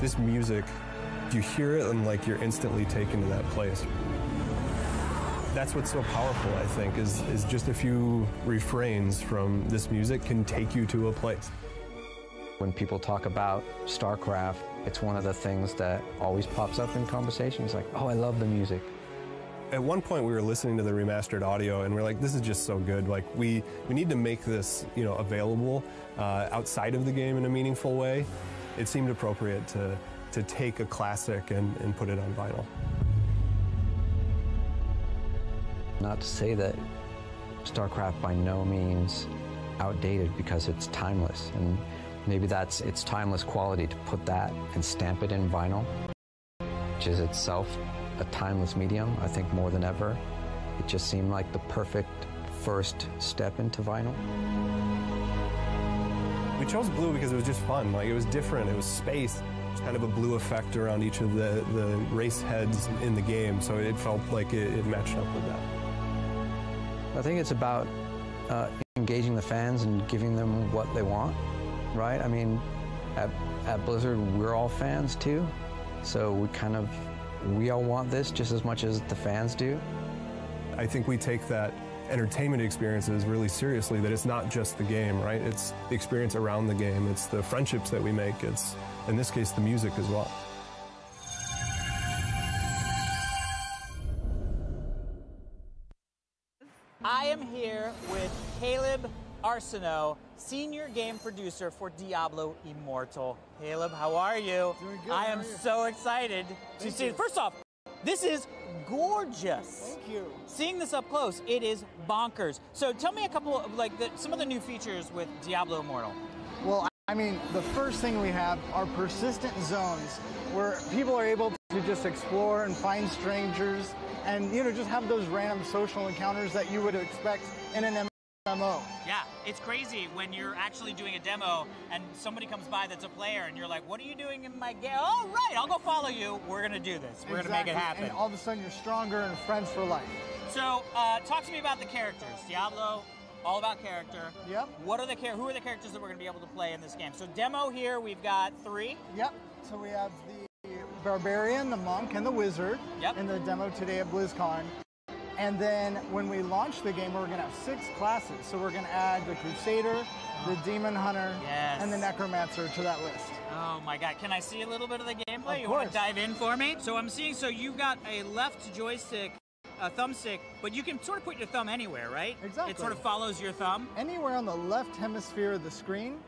This music, you hear it and like you're instantly taken to that place. That's what's so powerful, I think, is just a few refrains from this music can take you to a place. When people talk about StarCraft, it's one of the things that always pops up in conversations, like, oh, I love the music. At one point, we were listening to the remastered audio, and we're like, this is just so good. Like, we need to make this, available outside of the game in a meaningful way. It seemed appropriate to take a classic and put it on vinyl. Not to say that StarCraft by no means outdated, because it's timeless, and maybe that's its timeless quality to put that and stamp it in vinyl, which is itself a timeless medium. I think more than ever, it just seemed like the perfect first step into vinyl. We chose blue because it was just fun. Like, it was different, it was space. There's kind of a blue effect around each of the race heads in the game, so it felt like it matched up with that. I think it's about engaging the fans and giving them what they want, right? I mean, at Blizzard, we're all fans too, so we all want this just as much as the fans do. I think we take that entertainment experiences really seriously, that it's not just the game, right? It's the experience around the game, it's the friendships that we make, it's, in this case, the music as well. I am here with Caleb Arsenault, senior game producer for Diablo Immortal. Caleb, how are you? Doing good. I am so excited to see it. First off, this is gorgeous. Thank you. Seeing this up close, it is bonkers. So tell me a couple of, some of the new features with Diablo Immortal. Well, I mean, the first thing we have are persistent zones where people are able to just explore and find strangers and, just have those random social encounters that you would expect in an MMO. Yeah, it's crazy when you're actually doing a demo and somebody comes by that's a player and you're like, what are you doing in my game? Oh, right, I'll go follow you. We're going to do this. We're going to make it happen. And all of a sudden you're stronger and friends for life. So, talk to me about the characters. Diablo, all about character. Yep. Who are the characters that we're going to be able to play in this game? So, demo here, we've got 3. Yep. So we have the Barbarian, the Monk, and the Wizard in the demo today at BlizzCon. And then when we launch the game, we're going to have 6 classes. So we're going to add the Crusader, the Demon Hunter, and the Necromancer to that list. Oh my God. Can I see a little bit of the gameplay? Of you want course. to dive in for me? So I'm seeing, you've got a left joystick, a thumbstick, but you can sort of put your thumb anywhere, right? Exactly. It sort of follows your thumb? Anywhere on the left hemisphere of the screen,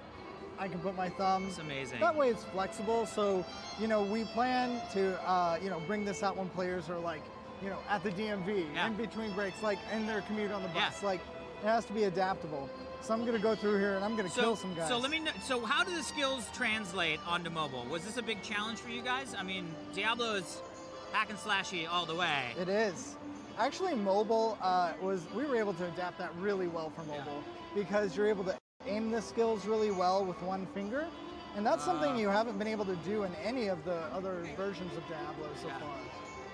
I can put my thumb. It's amazing. That way it's flexible. So, we plan to, bring this out when players are like, at the DMV, in between breaks, like in their commute on the bus. Like, it has to be adaptable. So I'm going to go through here and I'm going to kill some guys. So let me know, so how do the skills translate onto mobile? Was this a big challenge for you guys? I mean, Diablo is hack and slashy all the way. It is. Actually, mobile we were able to adapt that really well for mobile because you're able to aim the skills really well with one finger. And that's something you haven't been able to do in any of the other versions of Diablo so far.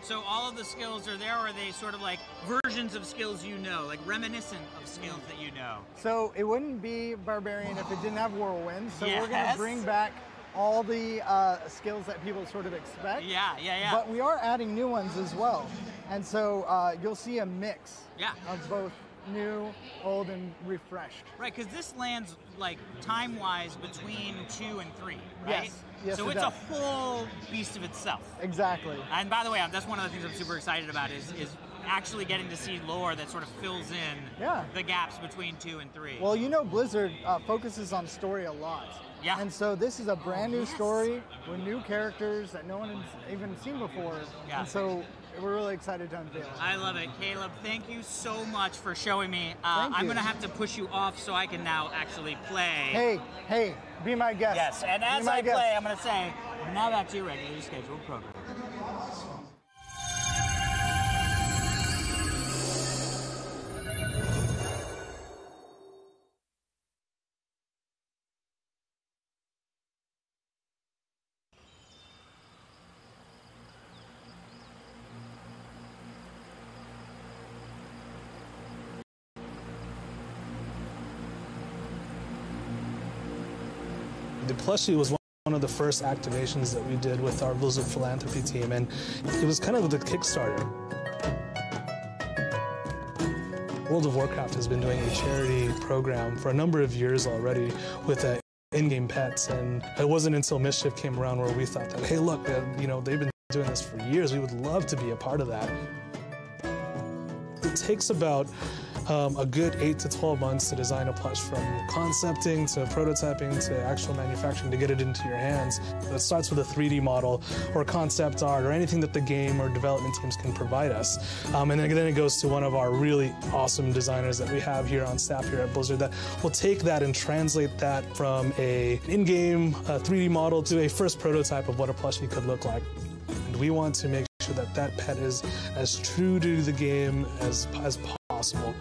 So all of the skills are there, or are they sort of like versions of skills like reminiscent of skills that you know? So it wouldn't be Barbarian if it didn't have Whirlwind. So we're going to bring back all the skills that people sort of expect. Yeah. But we are adding new ones as well. And so you'll see a mix of both new, old, and refreshed. Right, because this lands like time-wise between 2 and 3, right? Yes, so it's a whole beast of itself. Exactly. And by the way, that's one of the things I'm super excited about is actually getting to see lore that sort of fills in the gaps between 2 and 3. Well, Blizzard focuses on story a lot. Yeah. And so this is a brand new story with new characters that no one has even seen before. Yeah. And so we're really excited to unveil it. I love it. Caleb, thank you so much for showing me. Thank you. I'm going to have to push you off so I can now actually play. Hey, be my guest. Yes, and as I play, I'm going to say, now back to your regularly scheduled program. The plushie was one one of the first activations that we did with our Blizzard Philanthropy team, and it was kind of the Kickstarter. World of Warcraft has been doing a charity program for a number of years already with in-game pets, and it wasn't until Mischief came around where we thought that, hey, look, you know, they've been doing this for years. We would love to be a part of that. It takes about a good 8 to 12 months to design a plush, from concepting to prototyping to actual manufacturing to get it into your hands. It starts with a 3D model or concept art or anything that the game or development teams can provide us. And then it goes to one of our really awesome designers that we have here on staff here at Blizzard that will take that and translate that from a in-game 3D model to a first prototype of what a plushie could look like. And we want to make sure that that pet is as true to the game as possible.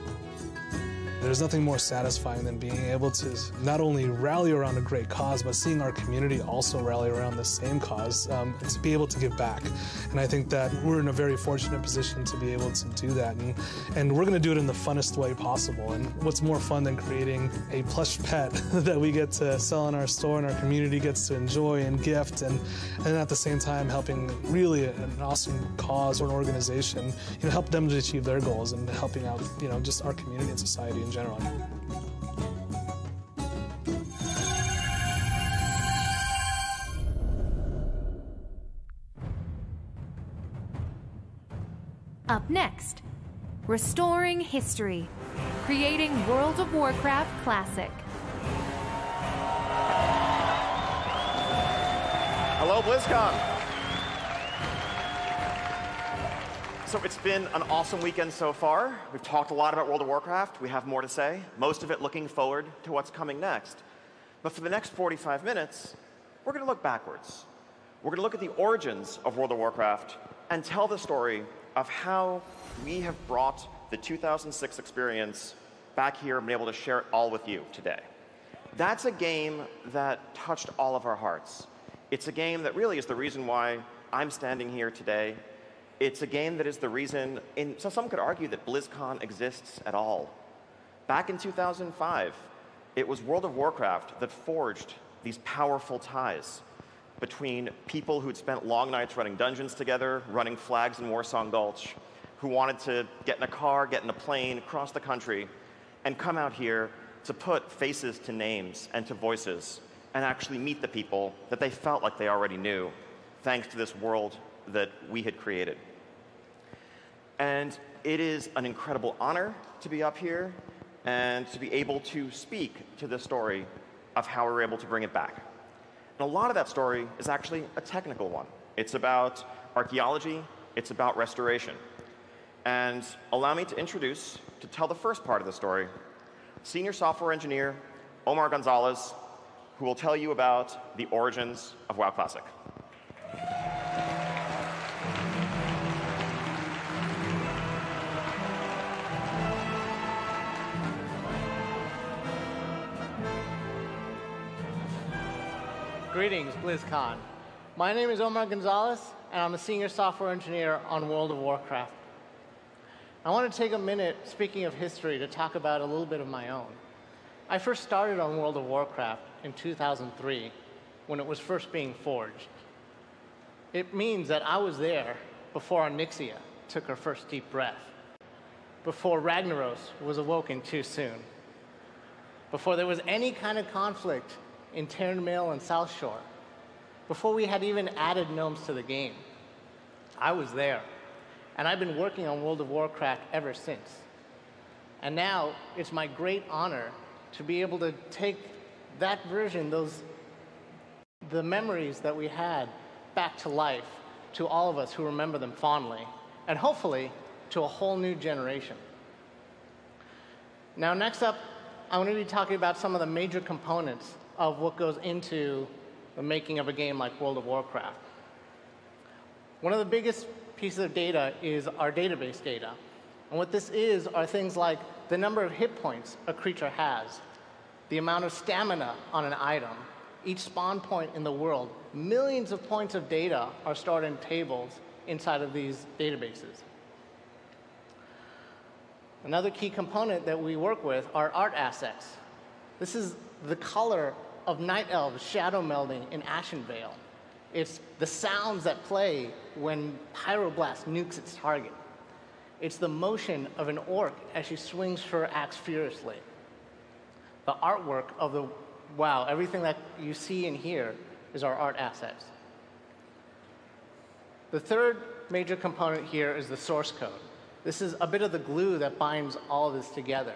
There's nothing more satisfying than being able to not only rally around a great cause, but seeing our community also rally around the same cause, to be able to give back. And I think that we're in a very fortunate position to be able to do that. And we're going to do it in the funnest way possible. And what's more fun than creating a plush pet that we get to sell in our store and our community gets to enjoy and gift, and at the same time helping really an awesome cause or an organization, you know, help them to achieve their goals and helping out, you know, just our community and society in general. Up next, Restoring History, creating World of Warcraft Classic. Hello, BlizzCon. So it's been an awesome weekend so far. We've talked a lot about World of Warcraft. We have more to say, most of it looking forward to what's coming next. But for the next 45 minutes, we're going to look backwards. We're going to look at the origins of World of Warcraft and tell the story of how we have brought the 2006 experience back here and been able to share it all with you today. That's a game that touched all of our hearts. It's a game that really is the reason why I'm standing here today. It's a game that is the reason, so some could argue that BlizzCon exists at all. Back in 2005, it was World of Warcraft that forged these powerful ties between people who'd spent long nights running dungeons together, running flags in Warsong Gulch, who wanted to get in a car, get in a plane, cross the country, and come out here to put faces to names and to voices and actually meet the people that they felt like they already knew, thanks to this world that we had created. And it is an incredible honor to be up here and to be able to speak to the story of how we were able to bring it back. And a lot of that story is actually a technical one. It's about archaeology, it's about restoration. And allow me to introduce, to tell the first part of the story, senior software engineer Omar Gonzalez, who will tell you about the origins of WoW Classic. Greetings, BlizzCon. My name is Omar Gonzalez, and I'm a senior software engineer on World of Warcraft. I want to take a minute, speaking of history, to talk about a little bit of my own. I first started on World of Warcraft in 2003, when it was first being forged. It means that I was there before Onyxia took her first deep breath, before Ragnaros was awoken too soon, before there was any kind of conflict in Terranmail and South Shore, before we had even added gnomes to the game. I was there, and I've been working on World of Warcraft ever since. And now it's my great honor to be able to take that version, the memories that we had, back to life to all of us who remember them fondly, and hopefully to a whole new generation. Now, next up, I'm going to be talking about some of the major components of what goes into the making of a game like World of Warcraft. One of the biggest pieces of data is our database data. And what this is are things like the number of hit points a creature has, the amount of stamina on an item, each spawn point in the world. Millions of points of data are stored in tables inside of these databases. Another key component that we work with are art assets. This is the color of night elves shadow melding in Ashenvale. It's the sounds that play when Pyroblast nukes its target. It's the motion of an orc as she swings her axe furiously. The artwork of the WoW, everything that you see and hear is our art assets. The third major component here is the source code. This is a bit of the glue that binds all of this together.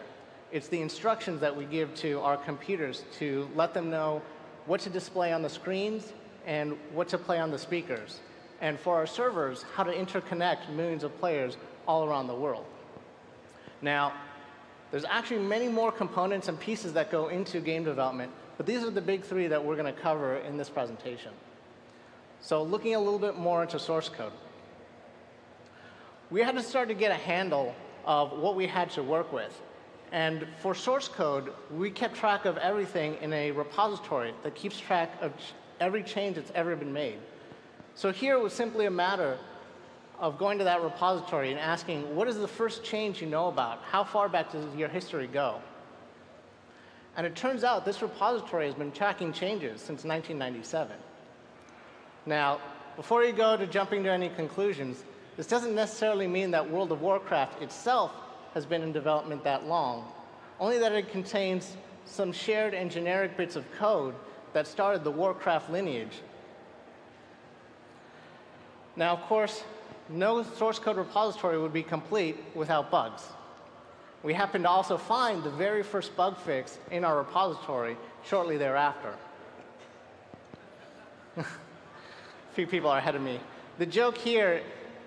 It's the instructions that we give to our computers to let them know what to display on the screens and what to play on the speakers. And for our servers, how to interconnect millions of players all around the world. Now, there's actually many more components and pieces that go into game development, but these are the big three that we're going to cover in this presentation. So looking a little bit more into source code. We had to start to get a handle of what we had to work with. And for source code, we kept track of everything in a repository that keeps track of every change that's ever been made. So here it was simply a matter of going to that repository and asking, what is the first change you know about? How far back does your history go? And it turns out this repository has been tracking changes since 1997. Now, before you go to jumping to any conclusions, this doesn't necessarily mean that World of Warcraft itself has been in development that long, only that it contains some shared and generic bits of code that started the Warcraft lineage. Now, of course, no source code repository would be complete without bugs. We happened to also find the very first bug fix in our repository shortly thereafter. A few people are ahead of me. The joke here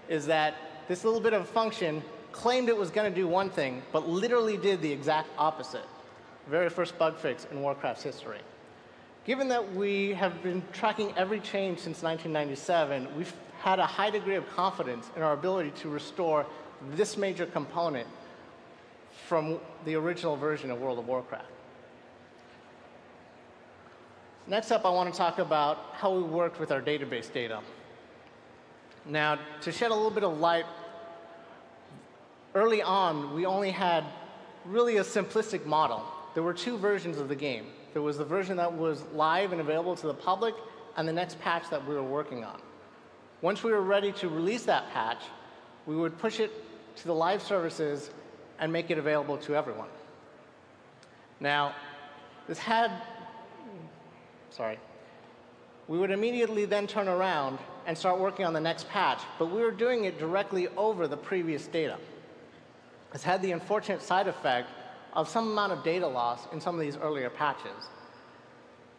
is that this little bit of a function claimed it was going to do one thing, but literally did the exact opposite. Very first bug fix in Warcraft's history. Given that we have been tracking every change since 1997, we've had a high degree of confidence in our ability to restore this major component from the original version of World of Warcraft. Next up, I want to talk about how we worked with our database data. Now, to shed a little bit of light, early on, we only had really a simplistic model. There were two versions of the game. There was the version that was live and available to the public, and the next patch that we were working on. Once we were ready to release that patch, we would push it to the live services and make it available to everyone. Now, this had, we would immediately then turn around and start working on the next patch, but we were doing it directly over the previous data. This had the unfortunate side effect of some amount of data loss in some of these earlier patches.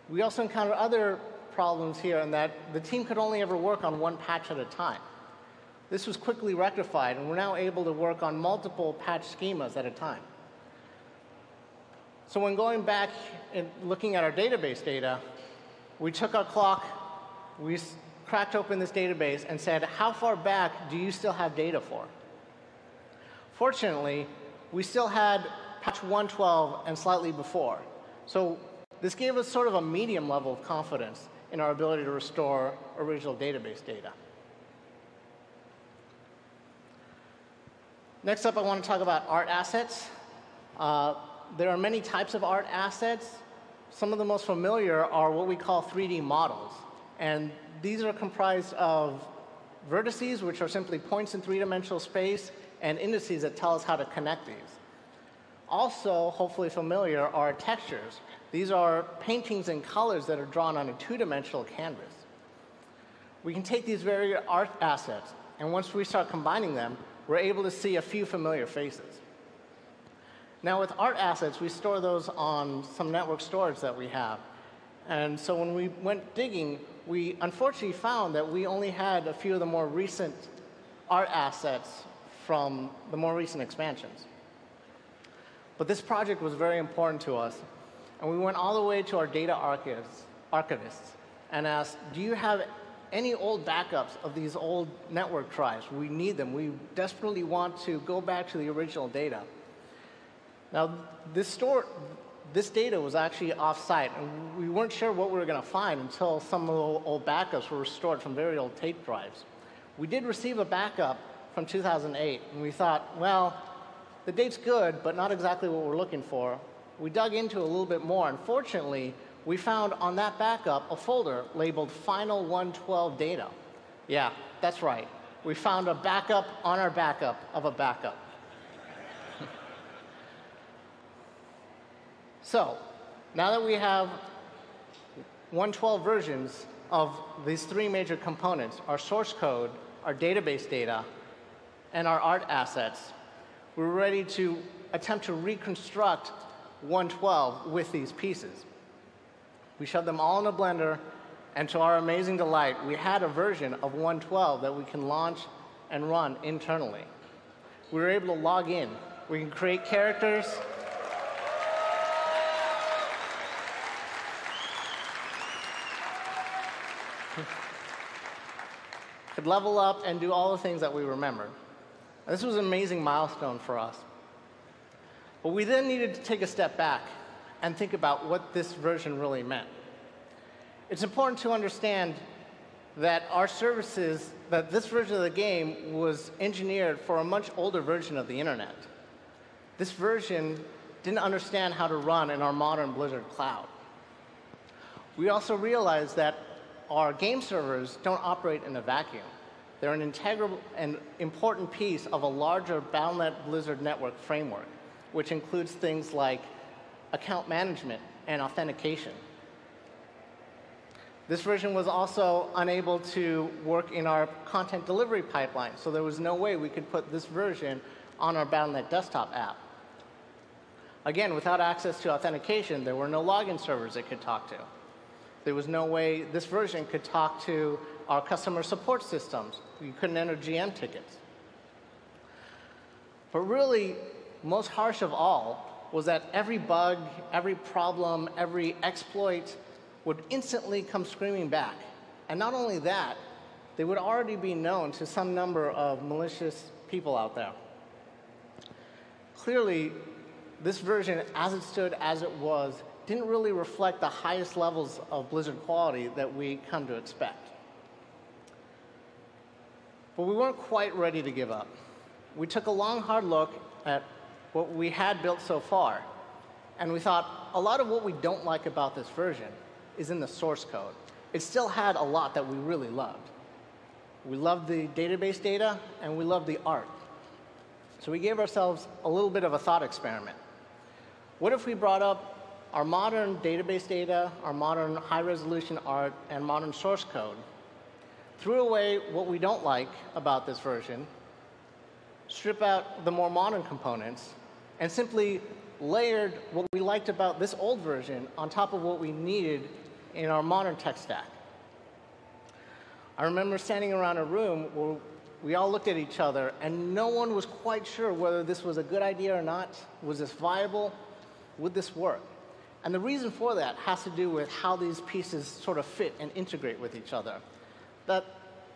We also encountered other problems here in that the team could only ever work on one patch at a time. This was quickly rectified, and we're now able to work on multiple patch schemas at a time. So when going back and looking at our database data, we took our clock, we cracked open this database and said, how far back do you still have data for? Fortunately, we still had patch 112 and slightly before. So this gave us sort of a medium level of confidence in our ability to restore original database data. Next up, I want to talk about art assets. There are many types of art assets. Some of the most familiar are what we call 3D models. And these are comprised of vertices, which are simply points in three-dimensional space, and indices that tell us how to connect these. Also, hopefully familiar, are textures. These are paintings and colors that are drawn on a two-dimensional canvas. We can take these various art assets, and once we start combining them, we're able to see a few familiar faces. Now, with art assets, we store those on some network storage that we have. And so when we went digging, we unfortunately found that we only had a few of the more recent art assets from the more recent expansions. But this project was very important to us, and we went all the way to our data archivists and asked, do you have any old backups of these old network drives? We need them. We desperately want to go back to the original data. Now, this data was actually off-site, and we weren't sure what we were going to find until some of the old backups were restored from very old tape drives. We did receive a backup from 2008, and we thought, well, the date's good, but not exactly what we're looking for. we dug into it a little bit more, and fortunately, we found on that backup a folder labeled Final 112 Data. Yeah, that's right. We found a backup on our backup of a backup. So, now that we have 112 versions of these three major components, our source code, our database data, and our art assets, we're ready to attempt to reconstruct 112 with these pieces. We shoved them all in a blender, and to our amazing delight, we had a version of 112 that we can launch and run internally. We were able to log in. We can create characters. Could level up and do all the things that we remembered. This was an amazing milestone for us. But we then needed to take a step back and think about what this version really meant. It's important to understand that our services, that this version of the game was engineered for a much older version of the internet. This version didn't understand how to run in our modern Blizzard cloud. We also realized that our game servers don't operate in a vacuum. They're an integral and important piece of a larger Battle.net Blizzard network framework, which includes things like account management and authentication. This version was also unable to work in our content delivery pipeline, so there was no way we could put this version on our Battle.net desktop app. Again, without access to authentication, there were no login servers it could talk to. There was no way this version could talk to our customer support systems. You couldn't enter GM tickets. But really, most harsh of all was that every bug, every problem, every exploit would instantly come screaming back. And not only that, they would already be known to some number of malicious people out there. Clearly, this version, as it stood, as it was, didn't really reflect the highest levels of Blizzard quality that we come to expect. But we weren't quite ready to give up. We took a long, hard look at what we had built so far, and we thought a lot of what we don't like about this version is in the source code. It still had a lot that we really loved. We loved the database data, and we loved the art. So we gave ourselves a little bit of a thought experiment. What if we brought up our modern database data, our modern high-resolution art, and modern source code, threw away what we don't like about this version, strip out the more modern components, and simply layered what we liked about this old version on top of what we needed in our modern tech stack. I remember standing around a room where we all looked at each other, and no one was quite sure whether this was a good idea or not. Was this viable? Would this work? And the reason for that has to do with how these pieces sort of fit and integrate with each other. That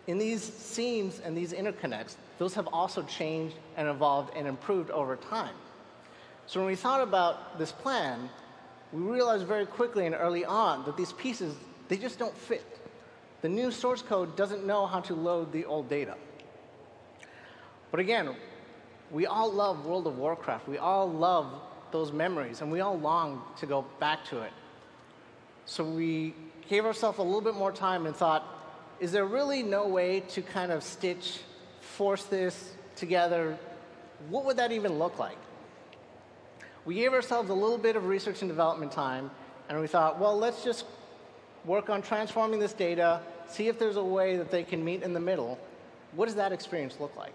in these seams and these interconnects, those have also changed and evolved and improved over time. So when we thought about this plan, we realized very quickly and early on that these pieces, they just don't fit. The new source code doesn't know how to load the old data. But again, we all love World of Warcraft. We all love those memories, and we all long to go back to it. So we gave ourselves a little bit more time and thought, is there really no way to kind of force this together? What would that even look like? We gave ourselves a little bit of research and development time, and we thought, well, let's just work on transforming this data, see if there's a way that they can meet in the middle. What does that experience look like?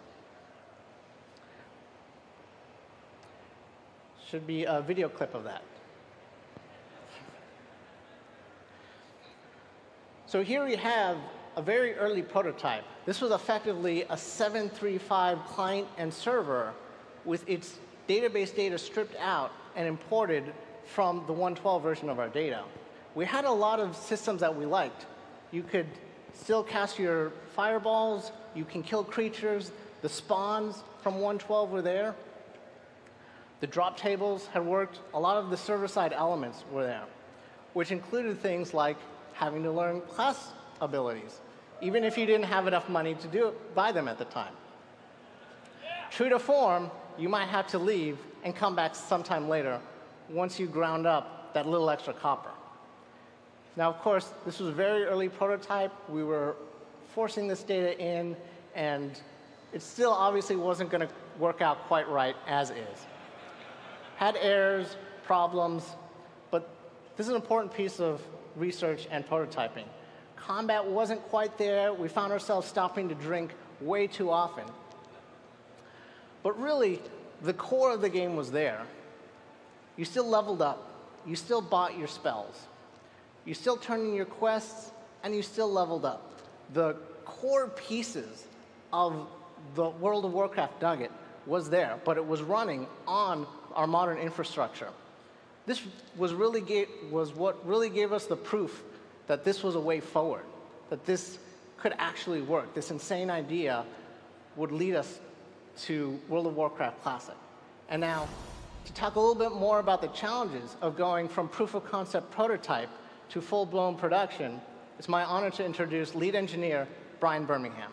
Should be a video clip of that. So here we have a very early prototype. This was effectively a 735 client and server with its database data stripped out and imported from the 112 version of our data. We had a lot of systems that we liked. You could still cast your fireballs, you can kill creatures, the spawns from 112 were there. The drop tables had worked. A lot of the server-side elements were there, which included things like having to learn class abilities, even if you didn't have enough money to buy them at the time. True to form, you might have to leave and come back sometime later once you ground up that little extra copper. Now, of course, this was a very early prototype. We were forcing this data in, and it still obviously wasn't going to work out quite right as is. Had errors, problems, but this is an important piece of research and prototyping. Combat wasn't quite there. We found ourselves stopping to drink way too often. But really, the core of the game was there. You still leveled up. You still bought your spells. You still turned in your quests, and you still leveled up. The core pieces of the World of Warcraft nugget was there, but it was running on our modern infrastructure. This was what really gave us the proof that this was a way forward, that this could actually work. This insane idea would lead us to World of Warcraft Classic. And now, to talk a little bit more about the challenges of going from proof of concept prototype to full-blown production, it's my honor to introduce lead engineer Brian Birmingham.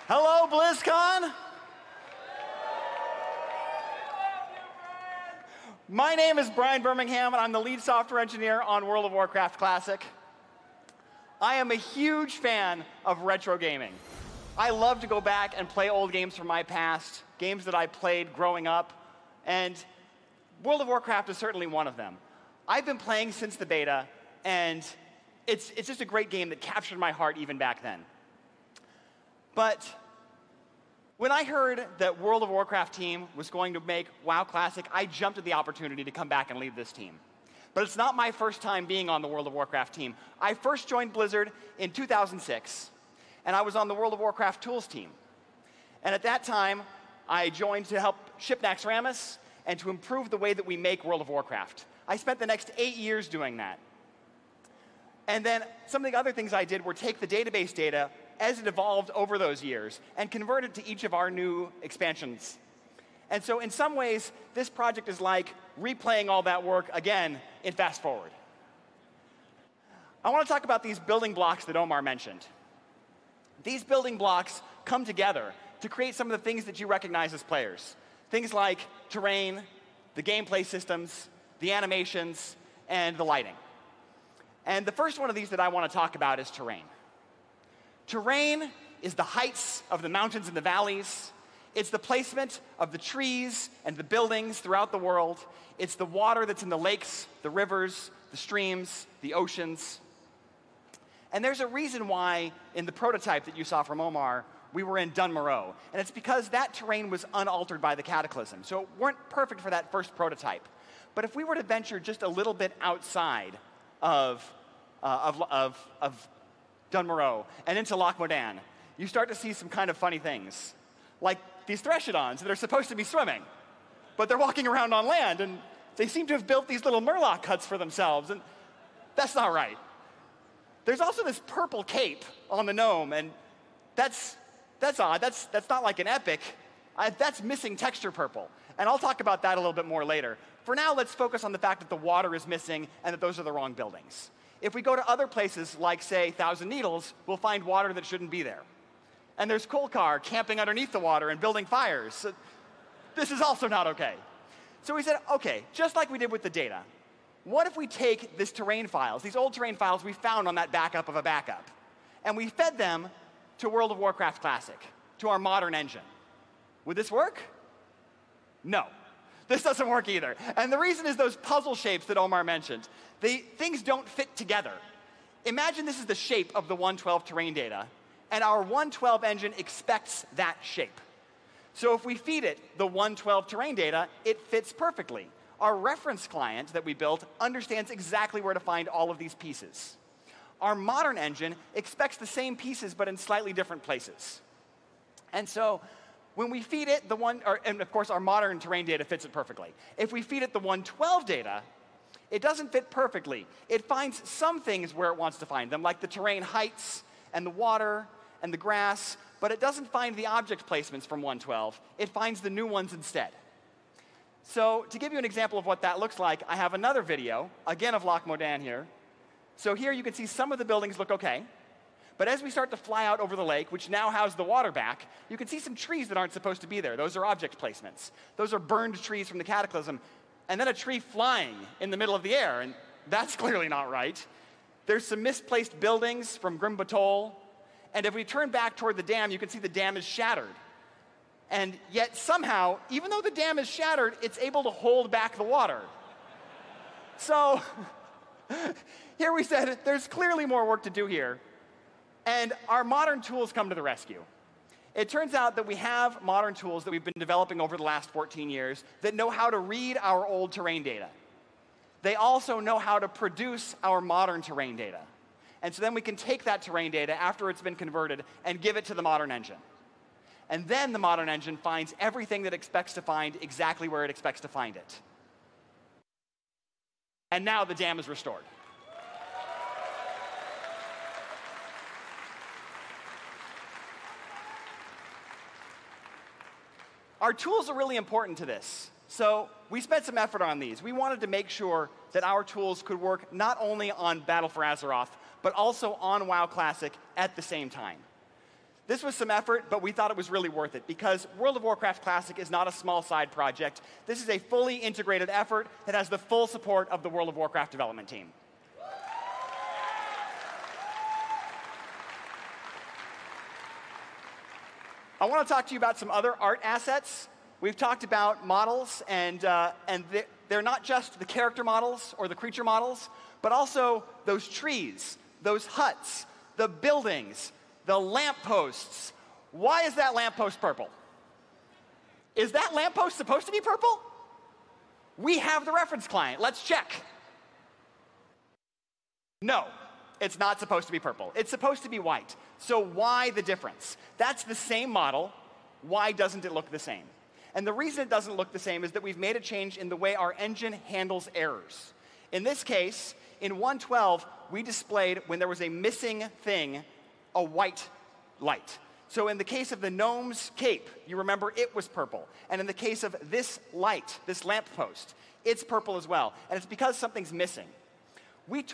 Hello, BlizzCon. My name is Brian Birmingham, and I'm the lead software engineer on World of Warcraft Classic. I am a huge fan of retro gaming. I love to go back and play old games from my past, games that I played growing up, and World of Warcraft is certainly one of them. I've been playing since the beta, and it's just a great game that captured my heart even back then. But when I heard that World of Warcraft team was going to make WoW Classic, I jumped at the opportunity to come back and lead this team. But it's not my first time being on the World of Warcraft team. I first joined Blizzard in 2006, and I was on the World of Warcraft tools team. And at that time, I joined to help ship Naxxramas and to improve the way that we make World of Warcraft. I spent the next 8 years doing that. And then some of the other things I did were take the database data as it evolved over those years and convert it to each of our new expansions. And so in some ways, this project is like replaying all that work again in fast forward. I want to talk about these building blocks that Omar mentioned. These building blocks come together to create some of the things that you recognize as players. Things like terrain, the gameplay systems, the animations, and the lighting. And the first one of these that I want to talk about is terrain. Terrain is the heights of the mountains and the valleys. It's the placement of the trees and the buildings throughout the world. It's the water that's in the lakes, the rivers, the streams, the oceans. And there's a reason why in the prototype that you saw from Omar, we were in Dun Morogh. And it's because that terrain was unaltered by the Cataclysm. So it weren't perfect for that first prototype. But if we were to venture just a little bit outside of Dun Morogh and into Loch Modan, you start to see some kind of funny things. Like these Threshodons that are supposed to be swimming, but they're walking around on land, and they seem to have built these little Murloc huts for themselves, and that's not right. There's also this purple cape on the gnome, and that's odd. That's not like an epic. That's missing texture purple, and I'll talk about that a little bit more later. For now, let's focus on the fact that the water is missing and that those are the wrong buildings. If we go to other places, like, say, Thousand Needles, we'll find water that shouldn't be there. And there's Kolkar camping underneath the water and building fires. So this is also not OK. So we said, OK, just like we did with the data, what if we take these terrain files, these old terrain files we found on that backup of a backup, and we fed them to World of Warcraft Classic, to our modern engine? Would this work? No. This doesn't work either. And the reason is those puzzle shapes that Omar mentioned. Things don't fit together. Imagine this is the shape of the 112 terrain data, and our 112 engine expects that shape. So if we feed it the 112 terrain data, it fits perfectly. Our reference client that we built understands exactly where to find all of these pieces. Our modern engine expects the same pieces, but in slightly different places. And so when we feed it and of course our modern terrain data fits it perfectly. If we feed it the 112 data, it doesn't fit perfectly. It finds some things where it wants to find them, like the terrain heights and the water and the grass, but it doesn't find the object placements from 112. It finds the new ones instead. So to give you an example of what that looks like, I have another video, again of Loch Modan here. So here you can see some of the buildings look OK, But as we start to fly out over the lake, which now has the water back, you can see some trees that aren't supposed to be there. Those are object placements. Those are burned trees from the Cataclysm. And then a tree flying in the middle of the air, and that's clearly not right. There's some misplaced buildings from Grim Batol. And if we turn back toward the dam, you can see the dam is shattered. And yet somehow, even though the dam is shattered, it's able to hold back the water. So here we said there's clearly more work to do here. And our modern tools come to the rescue. It turns out that we have modern tools that we've been developing over the last 14 years that know how to read our old terrain data. They also know how to produce our modern terrain data. And so then we can take that terrain data after it's been converted and give it to the modern engine. And then the modern engine finds everything that it expects to find exactly where it expects to find it. And now the dam is restored. Our tools are really important to this. So we spent some effort on these. We wanted to make sure that our tools could work not only on Battle for Azeroth, but also on WoW Classic at the same time. This was some effort, but we thought it was really worth it because World of Warcraft Classic is not a small side project. This is a fully integrated effort that has the full support of the World of Warcraft development team. I want to talk to you about some other art assets. We've talked about models, and they're not just the character models or the creature models, but also those trees, those huts, the buildings, the lampposts. Why is that lamppost purple? Is that lamppost supposed to be purple? We have the reference client. Let's check. No, it's not supposed to be purple. It's supposed to be white. So why the difference? That's the same model. Why doesn't it look the same? And the reason it doesn't look the same is that we've made a change in the way our engine handles errors. In this case, in 1.12, we displayed, when there was a missing thing, a white light. So in the case of the gnome's cape, you remember it was purple. And in the case of this light, this lamppost, it's purple as well. And it's because something's missing. We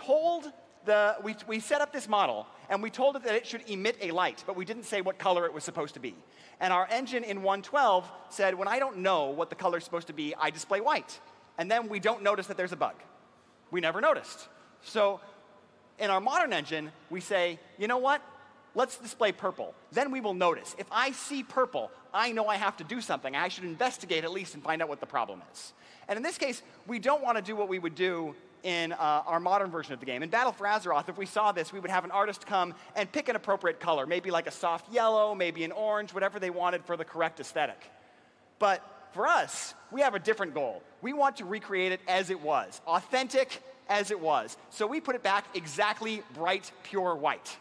set up this model, and we told it that it should emit a light, but we didn't say what color it was supposed to be. And our engine in 1.12 said, when I don't know what the color is supposed to be, I display white. And then we don't notice that there's a bug. We never noticed. So in our modern engine, we say, you know what? Let's display purple. Then we will notice. If I see purple, I know I have to do something. I should investigate at least and find out what the problem is. And in this case, we don't want to do what we would do in our modern version of the game. In Battle for Azeroth, if we saw this, we would have an artist come and pick an appropriate color, maybe like a soft yellow, maybe an orange, whatever they wanted for the correct aesthetic. But for us, we have a different goal. We want to recreate it as it was, authentic as it was. So we put it back exactly bright, pure white.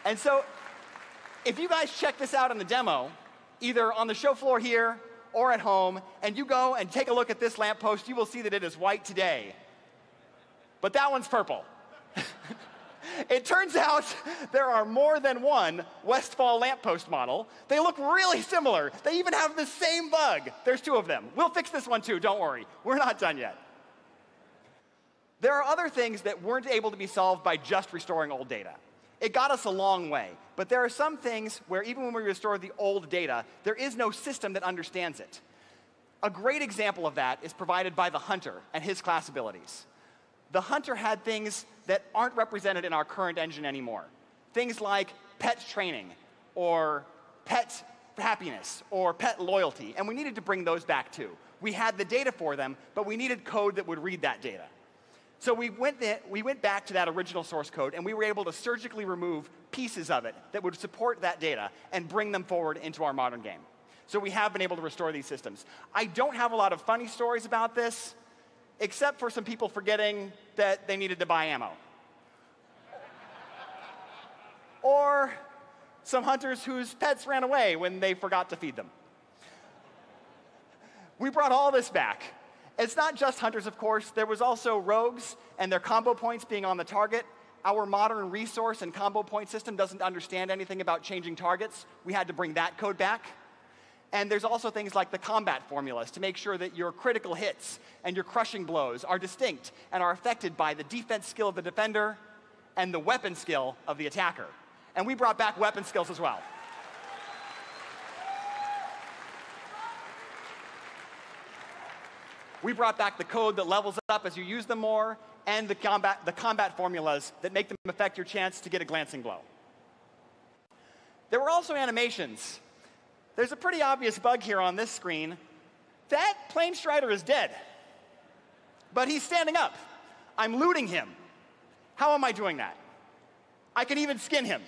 And so if you guys check this out in the demo, either on the show floor here or at home, and you go and take a look at this lamppost, you will see that it is white today. But that one's purple. It turns out there are more than one Westfall lamppost model. They look really similar. They even have the same bug. There's two of them. We'll fix this one too, don't worry. We're not done yet. There are other things that weren't able to be solved by just restoring old data. It got us a long way, but there are some things where even when we restore the old data, there is no system that understands it. A great example of that is provided by the Hunter and his class abilities. The Hunter had things that aren't represented in our current engine anymore. Things like pet training, or pet happiness, or pet loyalty, and we needed to bring those back too. We had the data for them, but we needed code that would read that data. So we went back to that original source code, and we were able to surgically remove pieces of it that would support that data and bring them forward into our modern game. So we have been able to restore these systems. I don't have a lot of funny stories about this, except for some people forgetting that they needed to buy ammo. Or some hunters whose pets ran away when they forgot to feed them. We brought all this back. It's not just hunters, of course. There was also rogues and their combo points being on the target. Our modern resource and combo point system doesn't understand anything about changing targets. We had to bring that code back. And there's also things like the combat formulas to make sure that your critical hits and your crushing blows are distinct and are affected by the defense skill of the defender and the weapon skill of the attacker. And we brought back weapon skills as well. We brought back the code that levels up as you use them more, and the combat formulas that make them affect your chance to get a glancing blow. There were also animations. There's a pretty obvious bug here on this screen. That Plane Strider is dead, but he's standing up. I'm looting him. How am I doing that? I can even skin him.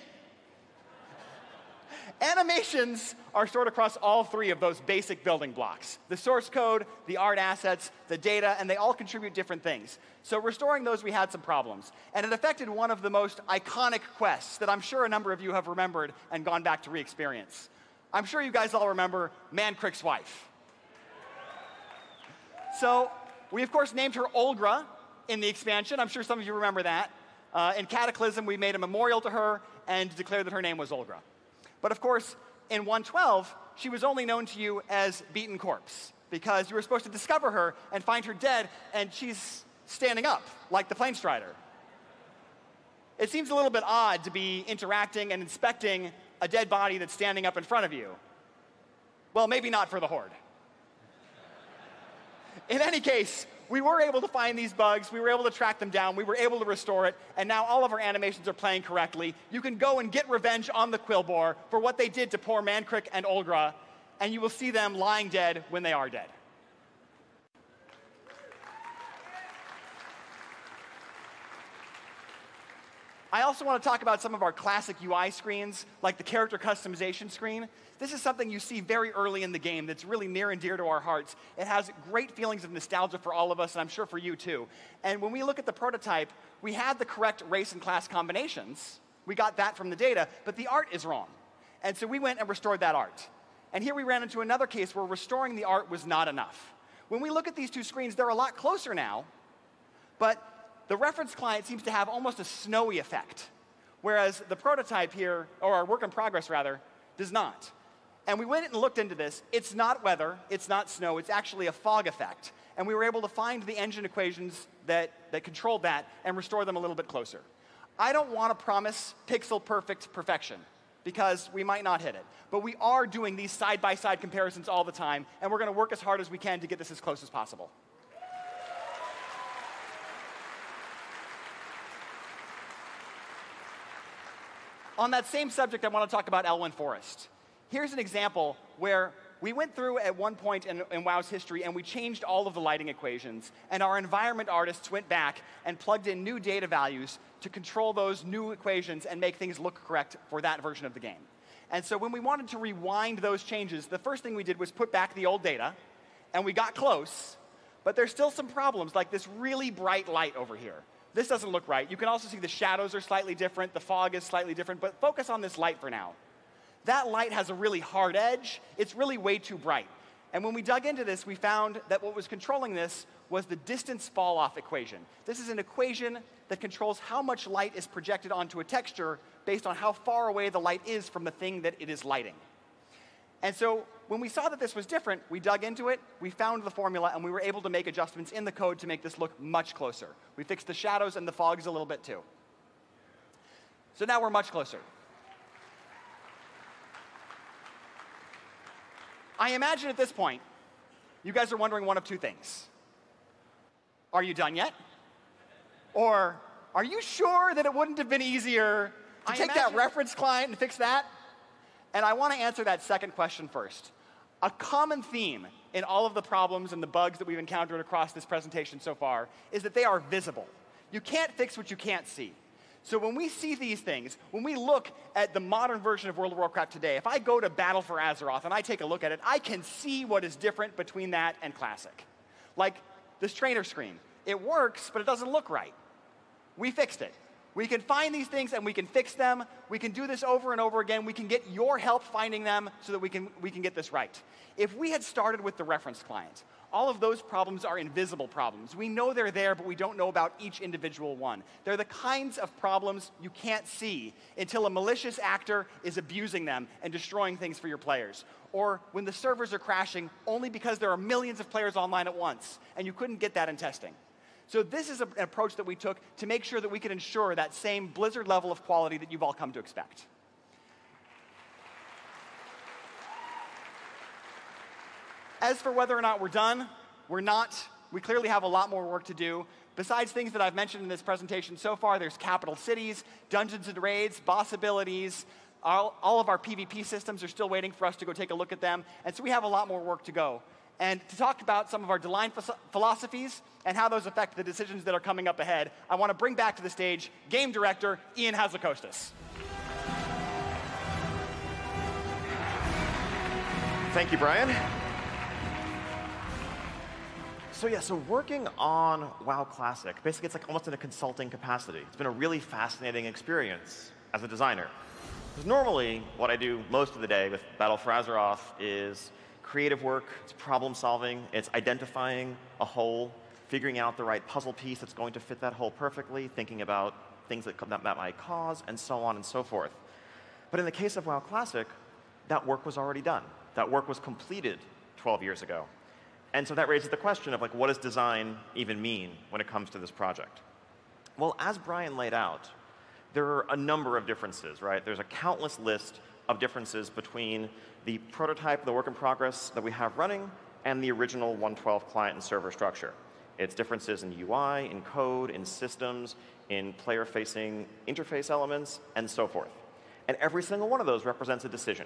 Animations are stored across all three of those basic building blocks: the source code, the art assets, the data, and they all contribute different things. So restoring those, we had some problems. And it affected one of the most iconic quests that I'm sure a number of you have remembered and gone back to re-experience. I'm sure you guys all remember Man Crick's wife. So we, of course, named her Olgra in the expansion. I'm sure some of you remember that. In Cataclysm, we made a memorial to her and declared that her name was Olgra. But of course, in 1.12, she was only known to you as Beaten Corpse, because you were supposed to discover her and find her dead, and she's standing up, like the Plane Strider. It seems a little bit odd to be interacting and inspecting a dead body that's standing up in front of you. Well, maybe not for the Horde. In any case, we were able to find these bugs, we were able to track them down, we were able to restore it, and now all of our animations are playing correctly. You can go and get revenge on the Quillbore for what they did to poor Mancrick and Olgra, and you will see them lying dead when they are dead. I also want to talk about some of our classic UI screens, like the character customization screen. This is something you see very early in the game that's really near and dear to our hearts. It has great feelings of nostalgia for all of us, and I'm sure for you too. And when we look at the prototype, we had the correct race and class combinations. We got that from the data, but the art is wrong. And so we went and restored that art. And here we ran into another case where restoring the art was not enough. When we look at these two screens, they're a lot closer now, but the reference client seems to have almost a snowy effect, whereas the prototype here, or our work in progress rather, does not. And we went and looked into this. It's not weather, it's not snow, it's actually a fog effect. And we were able to find the engine equations that controlled that and restore them a little bit closer. I don't want to promise pixel perfect perfection, because we might not hit it. But we are doing these side-by-side comparisons all the time, and we're going to work as hard as we can to get this as close as possible. On that same subject, I want to talk about Elwynn Forest. Here's an example where we went through at one point in WoW's history and we changed all of the lighting equations, and our environment artists went back and plugged in new data values to control those new equations and make things look correct for that version of the game. And so when we wanted to rewind those changes, the first thing we did was put back the old data, and we got close, but there's still some problems, like this really bright light over here. This doesn't look right. You can also see the shadows are slightly different, the fog is slightly different, but focus on this light for now. That light has a really hard edge. It's really way too bright. And when we dug into this, we found that what was controlling this was the distance fall-off equation. This is an equation that controls how much light is projected onto a texture based on how far away the light is from the thing that it is lighting. And so when we saw that this was different, we dug into it, we found the formula, and we were able to make adjustments in the code to make this look much closer. We fixed the shadows and the fogs a little bit too. So now we're much closer. I imagine at this point, you guys are wondering one of two things. Are you done yet? Or are you sure that it wouldn't have been easier to take that reference client and fix that? And I want to answer that second question first. A common theme in all of the problems and the bugs that we've encountered across this presentation so far is that they are visible. You can't fix what you can't see. So when we see these things, when we look at the modern version of World of Warcraft today, if I go to Battle for Azeroth and I take a look at it, I can see what is different between that and Classic. Like this trainer screen. It works, but it doesn't look right. We fixed it. We can find these things and we can fix them. We can do this over and over again. We can get your help finding them so that we can get this right. If we had started with the reference client, all of those problems are invisible problems. We know they're there, but we don't know about each individual one. They're the kinds of problems you can't see until a malicious actor is abusing them and destroying things for your players. Or when the servers are crashing only because there are millions of players online at once, and you couldn't get that in testing. So this is an approach that we took to make sure that we could ensure that same Blizzard level of quality that you've all come to expect. As for whether or not we're done, we're not. We clearly have a lot more work to do. Besides things that I've mentioned in this presentation so far, there's capital cities, dungeons and raids, boss abilities. All of our PvP systems are still waiting for us to go take a look at them. And so we have a lot more work to go. And to talk about some of our design philosophies and how those affect the decisions that are coming up ahead, I want to bring back to the stage Game Director Ian Hazzikostas. Thank you, Brian. So working on WoW Classic, basically it's like almost in a consulting capacity. It's been a really fascinating experience as a designer. Because normally, what I do most of the day with Battle for Azeroth is creative work, it's problem solving, it's identifying a hole, figuring out the right puzzle piece that's going to fit that hole perfectly, thinking about things that might cause, and so on and so forth. But in the case of WoW Classic, that work was already done. That work was completed 12 years ago. And so that raises the question of, like, what does design even mean when it comes to this project? Well, as Brian laid out, there are a number of differences, right? There's a countless list of differences between the prototype, the work in progress that we have running, and the original 1.12 client and server structure. It's differences in UI, in code, in systems, in player-facing interface elements, and so forth. And every single one of those represents a decision.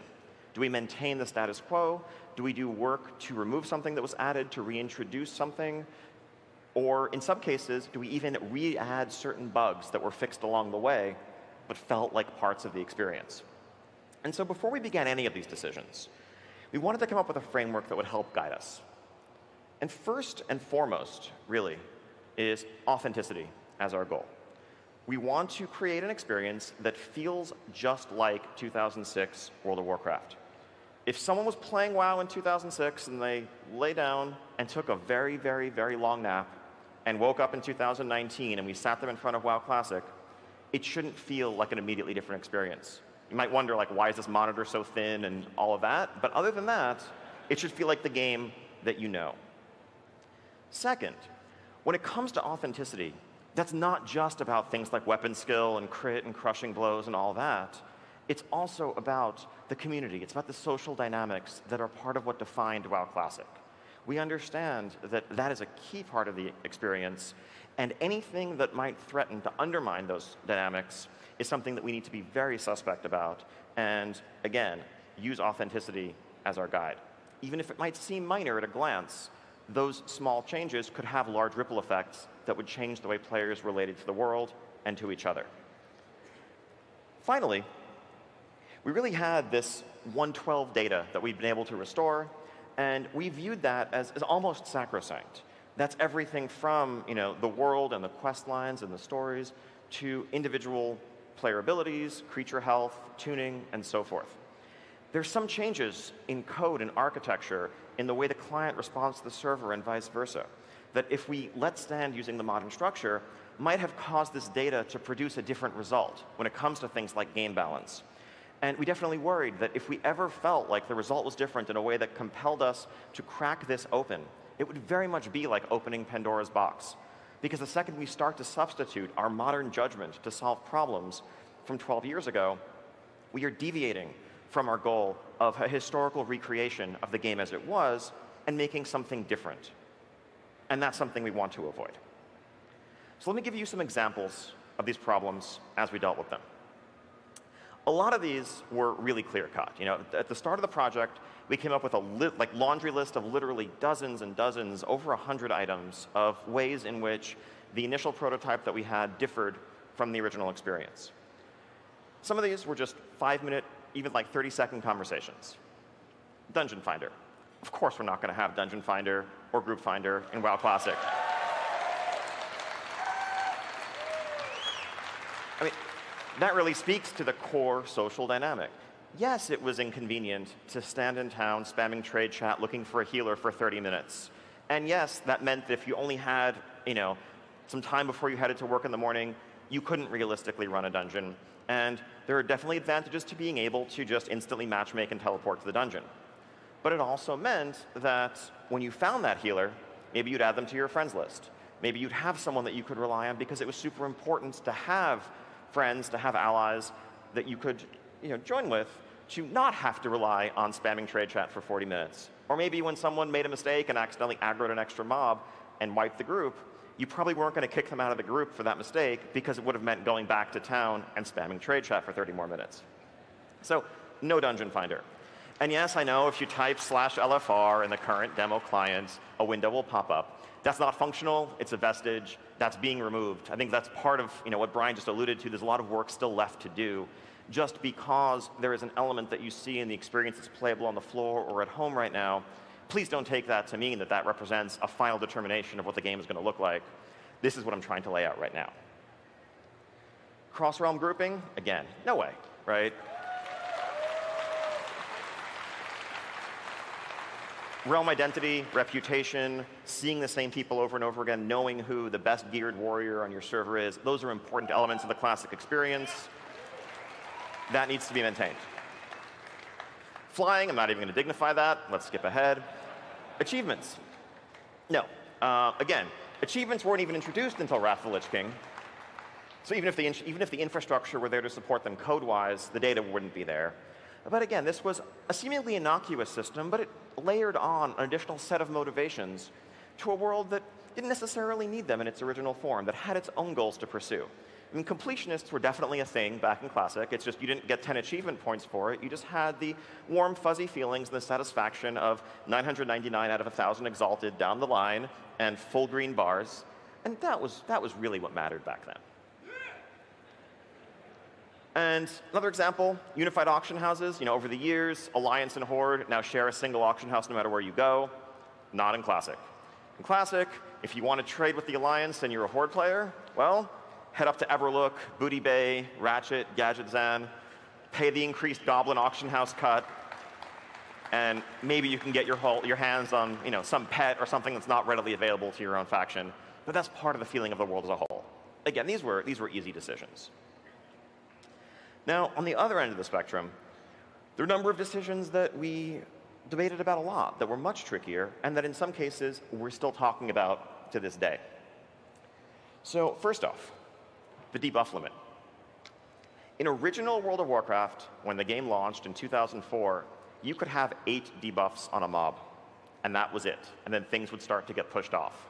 Do we maintain the status quo? Do we do work to remove something that was added, to reintroduce something? Or in some cases, do we even re-add certain bugs that were fixed along the way but felt like parts of the experience? And so before we began any of these decisions, we wanted to come up with a framework that would help guide us. And first and foremost, really, is authenticity as our goal. We want to create an experience that feels just like 2006 World of Warcraft. If someone was playing WoW in 2006 and they lay down and took a very, very, very long nap and woke up in 2019 and we sat them in front of WoW Classic, it shouldn't feel like an immediately different experience. You might wonder, like, why is this monitor so thin and all of that? But other than that, it should feel like the game that you know. Second, when it comes to authenticity, that's not just about things like weapon skill and crit and crushing blows and all that. It's also about the community. It's about the social dynamics that are part of what defined WoW Classic. We understand that that is a key part of the experience, and anything that might threaten to undermine those dynamics is something that we need to be very suspect about, and again, use authenticity as our guide. Even if it might seem minor at a glance, those small changes could have large ripple effects that would change the way players related to the world and to each other. Finally, we really had this 1.12 data that we've been able to restore, and we viewed that as almost sacrosanct. That's everything from, the world and the quest lines and the stories to individual player abilities, creature health, tuning, and so forth. There's some changes in code and architecture in the way the client responds to the server and vice versa, that if we let stand using the modern structure, might have caused this data to produce a different result when it comes to things like game balance. And we definitely worried that if we ever felt like the result was different in a way that compelled us to crack this open, it would very much be like opening Pandora's box. Because the second we start to substitute our modern judgment to solve problems from 12 years ago, we are deviating from our goal of a historical recreation of the game as it was and making something different. And that's something we want to avoid. So let me give you some examples of these problems as we dealt with them. A lot of these were really clear-cut. At the start of the project, we came up with a laundry list of literally dozens and dozens, over 100 items of ways in which the initial prototype that we had differed from the original experience. Some of these were just 5-minute, even 30-second conversations. Dungeon Finder. Of course we're not going to have Dungeon Finder or Group Finder in WoW Classic. I mean, that really speaks to the core social dynamic. Yes, it was inconvenient to stand in town spamming trade chat looking for a healer for 30 minutes. And yes, that meant that if you only had, some time before you headed to work in the morning, you couldn't realistically run a dungeon. And there are definitely advantages to being able to just instantly matchmake and teleport to the dungeon. But it also meant that when you found that healer, maybe you'd add them to your friends list. Maybe you'd have someone that you could rely on because it was super important to have friends, to have allies that you could join with, to not have to rely on spamming trade chat for 40 minutes. Or maybe when someone made a mistake and accidentally aggroed an extra mob and wiped the group, you probably weren't going to kick them out of the group for that mistake because it would have meant going back to town and spamming trade chat for 30 more minutes. So no Dungeon Finder. And yes, I know if you type /LFR in the current demo client, a window will pop up. That's not functional. It's a vestige. That's being removed. I think that's part of what Brian just alluded to. There's a lot of work still left to do. Just because there is an element that you see in the experience that's playable on the floor or at home right now, please don't take that to mean that that represents a final determination of what the game is going to look like. This is what I'm trying to lay out right now. Cross-realm grouping, again, no way, right? Realm identity, reputation, seeing the same people over and over again, knowing who the best geared warrior on your server is, those are important elements of the classic experience. That needs to be maintained. Flying, I'm not even going to dignify that. Let's skip ahead. Achievements. No. Again, achievements weren't even introduced until Wrath of the Lich King. So even if the infrastructure were there to support them code-wise, the data wouldn't be there. But again, this was a seemingly innocuous system, but it layered on an additional set of motivations to a world that didn't necessarily need them in its original form, that had its own goals to pursue. I mean, completionists were definitely a thing back in Classic. It's just you didn't get 10 achievement points for it. You just had the warm, fuzzy feelings and the satisfaction of 999 out of 1,000 exalted down the line and full green bars. And that was really what mattered back then. And another example, unified auction houses. Over the years, Alliance and Horde now share a single auction house no matter where you go. Not in Classic. In Classic, if you want to trade with the Alliance and you're a Horde player, well, head up to Everlook, Booty Bay, Ratchet, Gadget Zan, pay the increased Goblin auction house cut, and maybe you can get your hands on some pet or something that's not readily available to your own faction. But that's part of the feeling of the world as a whole. Again, these were easy decisions. Now, on the other end of the spectrum, there are a number of decisions that we debated about a lot that were much trickier and that in some cases we're still talking about to this day. So first off, the debuff limit. In original World of Warcraft, when the game launched in 2004, you could have 8 debuffs on a mob, and that was it. And then things would start to get pushed off.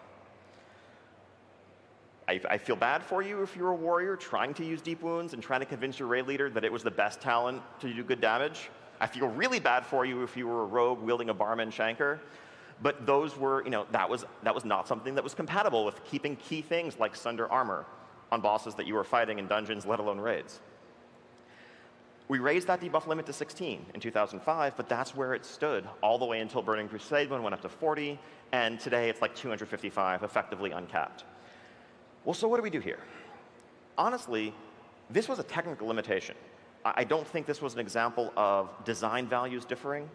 I feel bad for you if you're a warrior trying to use deep wounds and trying to convince your raid leader that it was the best talent to do good damage. I feel really bad for you if you were a rogue wielding a Barman Shanker. But those were, that was not something that was compatible with keeping key things like Sunder Armor on bosses that you were fighting in dungeons, let alone raids. We raised that debuff limit to 16 in 2005, but that's where it stood all the way until Burning Crusade when it went up to 40, and today it's like 255, effectively uncapped. Well, so what do we do here? Honestly, this was a technical limitation. I don't think this was an example of design values differing.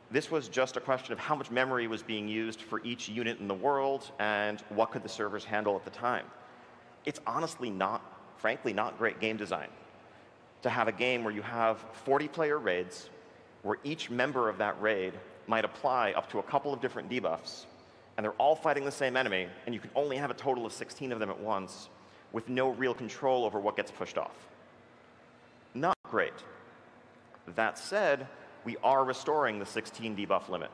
This was just a question of how much memory was being used for each unit in the world and what could the servers handle at the time. It's honestly frankly not great game design to have a game where you have 40-player raids where each member of that raid might apply up to a couple of different debuffs, and they're all fighting the same enemy, and you can only have a total of 16 of them at once with no real control over what gets pushed off. Not great. That said, we are restoring the 16 debuff limit.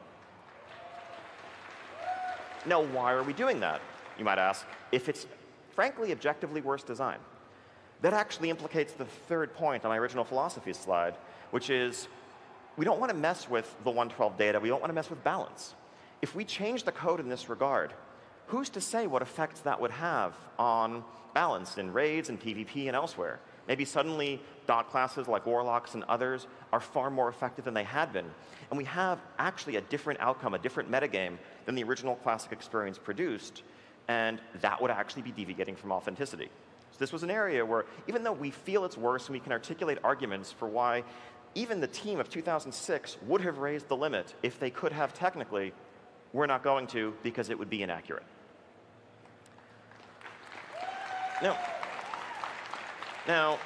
Now, why are we doing that, you might ask, if it's frankly objectively worse design? That actually implicates the third point on my original philosophy slide, which is we don't want to mess with the 112 data. We don't want to mess with balance. If we change the code in this regard, who's to say what effects that would have on balance in raids and PvP and elsewhere? Maybe suddenly dot classes like Warlocks and others are far more effective than they had been. And we have actually a different outcome, a different metagame than the original Classic experience produced. And that would actually be deviating from authenticity. So this was an area where, even though we feel it's worse and we can articulate arguments for why even the team of 2006 would have raised the limit if they could have technically, we're not going to because it would be inaccurate. Now,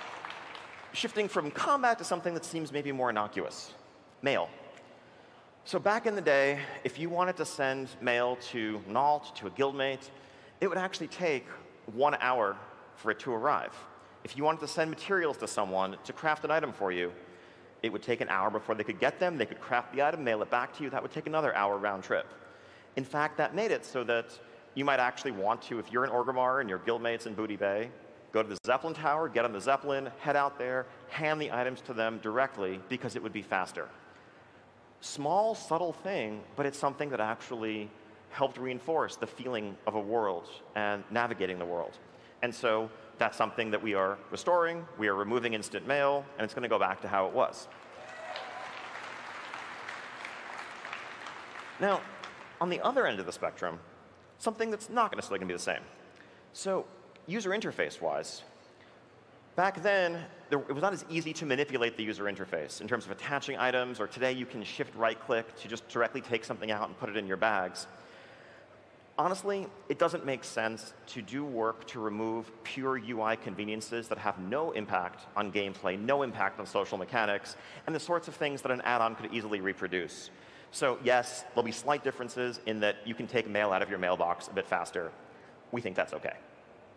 shifting from combat to something that seems maybe more innocuous, mail. So back in the day, if you wanted to send mail to Nault, to a guildmate, it would actually take 1 hour for it to arrive. If you wanted to send materials to someone to craft an item for you, it would take an hour before they could get them. They could craft the item, mail it back to you. That would take another hour round trip. In fact, that made it so that you might actually want to, if you're in Orgrimmar and your guildmates in Booty Bay, go to the Zeppelin Tower, get on the Zeppelin, head out there, hand the items to them directly because it would be faster. Small, subtle thing, but it's something that actually helped reinforce the feeling of a world and navigating the world. And so that's something that we are restoring. We are removing instant mail, and it's going to go back to how it was. Now, on the other end of the spectrum, something that's not necessarily going to be the same. So user interface-wise, back then, it was not as easy to manipulate the user interface in terms of attaching items, or today you can shift right-click to just directly take something out and put it in your bags. Honestly, it doesn't make sense to do work to remove pure UI conveniences that have no impact on gameplay, no impact on social mechanics, and the sorts of things that an add-on could easily reproduce. So yes, there'll be slight differences in that you can take mail out of your mailbox a bit faster. We think that's OK.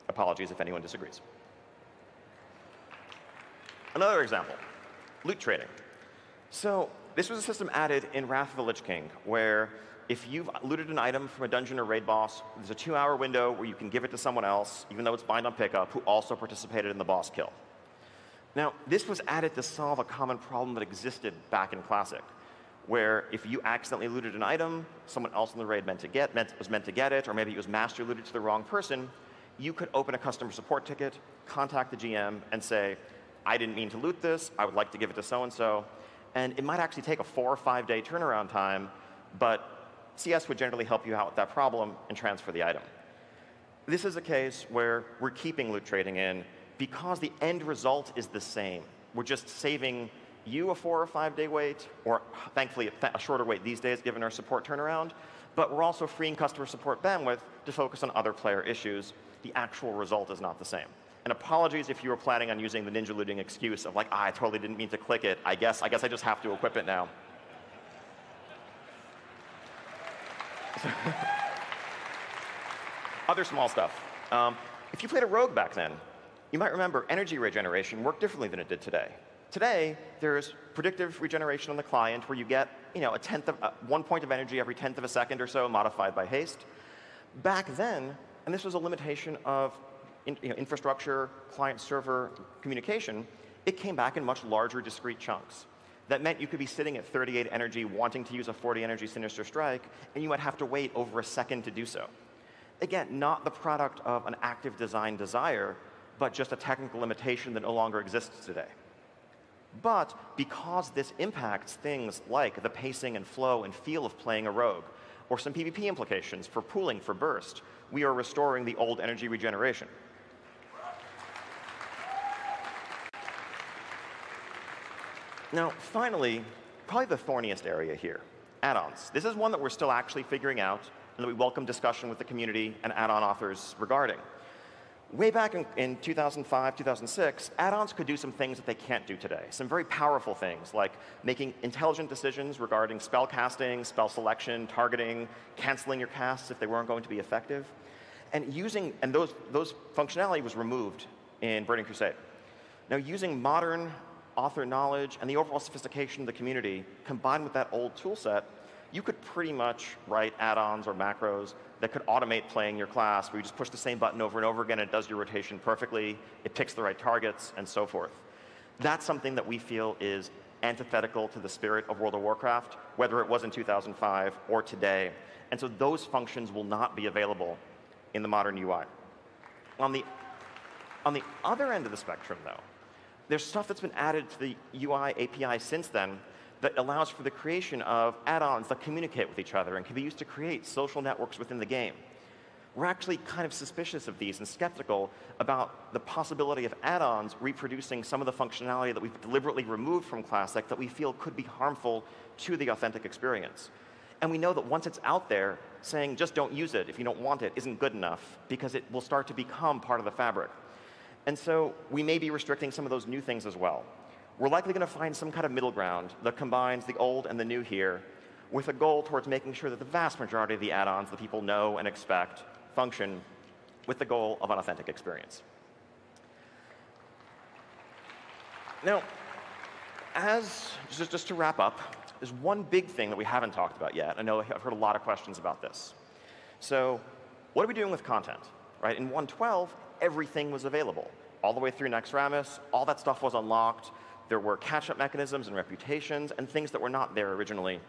Apologies if anyone disagrees. Another example, loot trading. So this was a system added in Wrath of the Lich King, where if you've looted an item from a dungeon or raid boss, there's a 2-hour window where you can give it to someone else, even though it's bind on pickup, who also participated in the boss kill. Now, this was added to solve a common problem that existed back in Classic, where if you accidentally looted an item, someone else in the raid was meant to get it, or maybe it was master looted to the wrong person, you could open a customer support ticket, contact the GM, and say, I didn't mean to loot this, I would like to give it to so-and-so. And it might actually take a 4 or 5 day turnaround time, but CS would generally help you out with that problem and transfer the item. This is a case where we're keeping loot trading in because the end result is the same. We're just saving you a 4 or 5 day wait, or thankfully a shorter wait these days given our support turnaround, but we're also freeing customer support bandwidth to focus on other player issues. The actual result is not the same. And apologies if you were planning on using the ninja looting excuse of like, I totally didn't mean to click it. I guess I just have to equip it now. Other small stuff. If you played a rogue back then, you might remember energy regeneration worked differently than it did today. Today, there's predictive regeneration on the client where you get 1 point of energy every 1/10 of a second or so, modified by haste. Back then, and this was a limitation of infrastructure, client-server communication, it came back in much larger discrete chunks. That meant you could be sitting at 38 energy wanting to use a 40 energy Sinister Strike, and you might have to wait over a second to do so. Again, not the product of an active design desire, but just a technical limitation that no longer exists today. But because this impacts things like the pacing and flow and feel of playing a rogue, or some PvP implications for pooling for burst, we are restoring the old energy regeneration. Now, finally, probably the thorniest area here, add-ons. This is one that we're still actually figuring out, and that we welcome discussion with the community and add-on authors regarding. Way back in 2005, 2006, add-ons could do some things that they can't do today. Some very powerful things, like making intelligent decisions regarding spell casting, spell selection, targeting, canceling your casts if they weren't going to be effective. And those functionality was removed in Burning Crusade. Now, using modern author knowledge and the overall sophistication of the community, combined with that old tool set, you could pretty much write add-ons or macros that could automate playing your class, where you just push the same button over and over again, and it does your rotation perfectly, it picks the right targets, and so forth. That's something that we feel is antithetical to the spirit of World of Warcraft, whether it was in 2005 or today. And so those functions will not be available in the modern UI. On the other end of the spectrum, though, there's stuff that's been added to the UI API since then that allows for the creation of add-ons that communicate with each other and can be used to create social networks within the game. we're actually kind of suspicious of these and skeptical about the possibility of add-ons reproducing some of the functionality that we've deliberately removed from Classic that we feel could be harmful to the authentic experience. And we know that once it's out there, saying just don't use it if you don't want it isn't good enough, because it will start to become part of the fabric. And so we may be restricting some of those new things as well. We're likely going to find some kind of middle ground that combines the old and the new here, with a goal towards making sure that the vast majority of the add-ons that people know and expect function with the goal of an authentic experience. Now, just to wrap up, there's one big thing that we haven't talked about yet. I know I've heard a lot of questions about this. So what are we doing with content? Right? In 1.12, everything was available. All the way through Naxxramas, all that stuff was unlocked. There were catch-up mechanisms and reputations and things that were not there originally.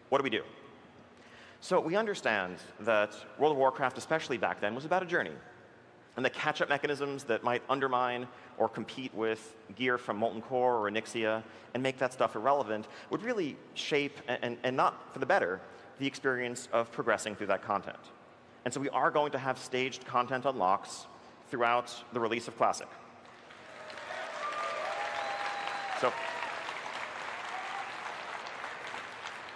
What do we do? So we understand that World of Warcraft, especially back then, was about a journey. And the catch-up mechanisms that might undermine or compete with gear from Molten Core or Onyxia and make that stuff irrelevant would really shape, and not for the better, the experience of progressing through that content. And so we are going to have staged content unlocks throughout the release of Classic. So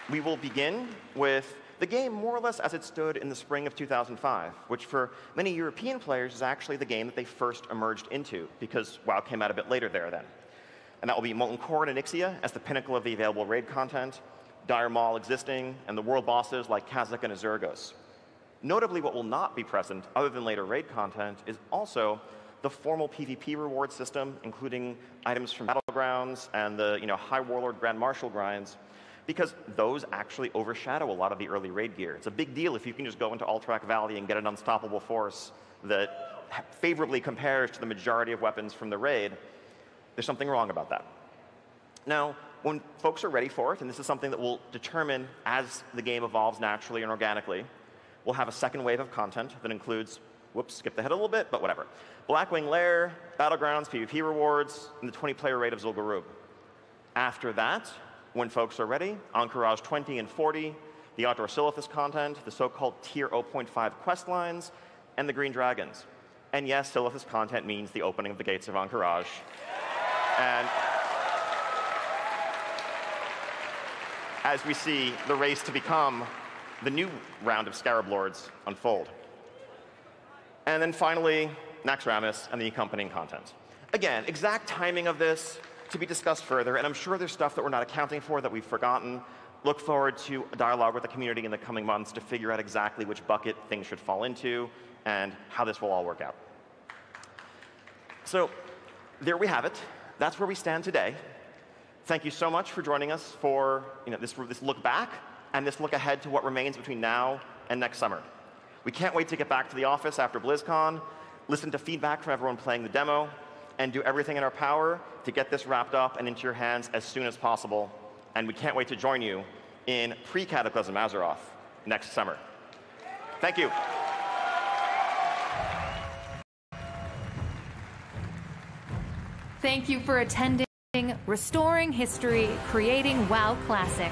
we will begin with the game more or less as it stood in the spring of 2005, which for many European players is actually the game that they first emerged into, because WoW came out a bit later there then. And that will be Molten Core and Onyxia as the pinnacle of the available raid content, Dire Maul existing, and the world bosses like Kha'Zix and Azurgos. Notably, what will not be present, other than later raid content, is also the formal PvP reward system, including items from Battlegrounds and the High Warlord Grand Marshal grinds, because those actually overshadow a lot of the early raid gear. It's a big deal if you can just go into Alterac Valley and get an unstoppable force that favorably compares to the majority of weapons from the raid. There's something wrong about that. Now, when folks are ready for it, and this is something that we'll determine as the game evolves naturally and organically, we'll have a second wave of content that includes, whoops, skipped ahead a little bit, but whatever, Blackwing Lair, Battlegrounds, PvP rewards, and the 20-player raid of Zul'Gurub. After that, when folks are ready, Encourage 20 and 40, the Outdoor Silithus content, the so-called Tier 0.5 quest lines, and the Green Dragons. And yes, Silithus content means the opening of the gates of Encourage. And as we see the race to become the new round of Scarab Lords unfold. And then finally, Naxxramas and the accompanying content. Again, exact timing of this to be discussed further, and I'm sure there's stuff that we're not accounting for that we've forgotten. Look forward to a dialogue with the community in the coming months to figure out exactly which bucket things should fall into and how this will all work out. So there we have it. That's where we stand today. Thank you so much for joining us for this look back and this look ahead to what remains between now and next summer. We can't wait to get back to the office after BlizzCon, listen to feedback from everyone playing the demo, and do everything in our power to get this wrapped up and into your hands as soon as possible. And we can't wait to join you in pre-Cataclysm Azeroth next summer. Thank you. Thank you for attending Restoring History, Creating WoW Classic.